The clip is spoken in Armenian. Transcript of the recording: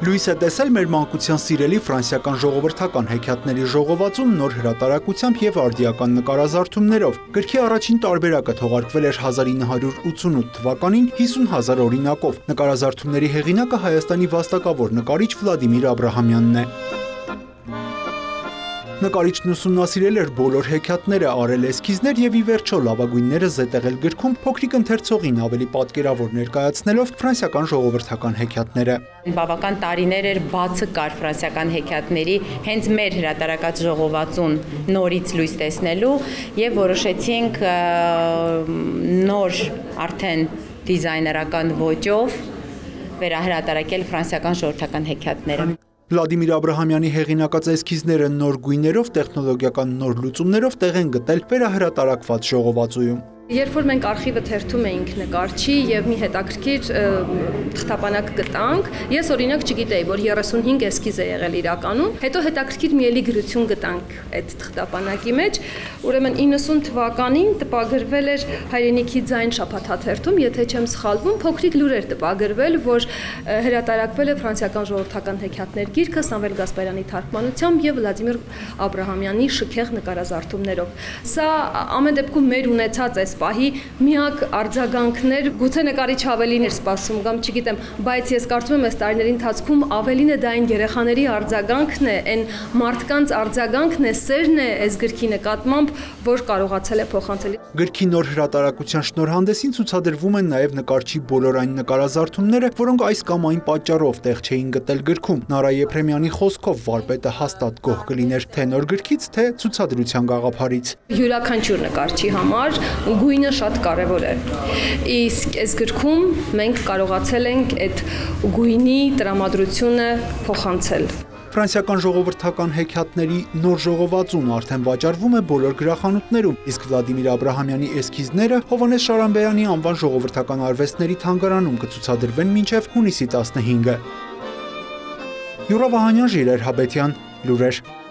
Լույս է տեսել մեր մանկության սիրելի ֆրանսիական ժողովրդական հեքիաթների ժողովածուն նոր հրատարակությամբ և արդիական նկարազարդումներով։ Գրքի առաջին տարբերակը թողարկվել էր 1988 թվականին 50,000 օրինակով։ Նկարազարդումների հեղինակը Հայաստանի վաստակավոր նկարիչ Վլադիմիր Աբրահամյանն է։ Նկարիչն ուսումնասիրել էր բոլոր հեքիաթները, արել էսքիզներ և ի վերջո լավագույնները զետեղել գրքում փոքրիկ ընթերցողին ավելի պատկերավոր ներկայացնելով ֆրանսիական ժողովրդական հեքիաթները։ Բավական տարիներ էր բացը կար ֆրանսիական հեքիաթների հենց մեր հրատարակած ժողովածուն նորից լույս տեսնելու և որոշեցինք նոր արդեն դիզայներական ոճով վերահրատարակել ֆրանսիական ժողովրդական հեքիաթները։ Վլադիմիր Աբրահամյանի հեղինակած էսքիզները նոր գույներով, տեխնոլոգիական նոր լուծումներով տեղ են գտել վերահրատարակված ժողովածուում։ Երբ որ մենք արխիվը թերթում էինք նկարչի եւ մի հետաքրքիր թղթապանակ գտանք, ես օրինակ չգիտեի, որ 35 էսքիզ է եղել իրականում, հետո հետաքրքիր մի էլի գրություն գտանք այդ թղթապանակի մեջ, ուրեմն 90 թվականին տպագրվել էր Հայրենիքի ձայն շաբաթաթերթում, եթե չեմ սխալվում, փոքրիկ լուր էր տպագրվել, որ հրատարակվել է ֆրանսիական ժողովրդական հեքիաթներ գիրքը Սամվել Գասպարյանի թարգմանությամբ եւ Վլադիմիր Աբրահամյանի շքեղ նկարազարդումներով։ Սա ամեն դեպքում մեր ունեցած պահի միակ արձագանքներ, գուցե նկարիչ ավելին էր սպասում կամ չգիտեմ, բայց ես կարծում եմ այս տարիների ընթացքում ավելին է դա այն երեխաների արձագանքն է, այն մարդկանց արձագանքն է, սերն է այս գրքի նկատմամբ, որ կարողացել է փոխանցել։ Գրքի նոր հրատարակության շնորհանդեսին ցուցադրվում են նաև նկարչի բոլոր այն նկարազարդումները, որոնք այս կամ այն պատճառով տեղ չէին գտել գրքում։ Նարայ Եփրեմյանի խոսքով վարպետը հաստատ գոհ կլիներ թե նոր գրքից, թե ցուցադրության գաղափարից։ Յուրաքանչյուր նկարչի համար գույնը շատ կարևոր է։ Իսկ այս գրքում մենք կարողացել ենք այդ գույնի տրամադրությունը փոխանցել։ Ֆրանսիական ժողովրդական հեքիաթների նոր ժողովածուն արդեն վաճառվում է բոլոր գրախանութներում, իսկ Վլադիմիր Աբրահամյանի էսքիզները Հովհաննես Շարամբեյանի անվան ժողովրդական արվեստների թանգարանում կցուցադրվեն մինչև հունիսի 15-ը։ Յուրա Վահանյան, Ժիրայր Հաբետյան, լուրեր։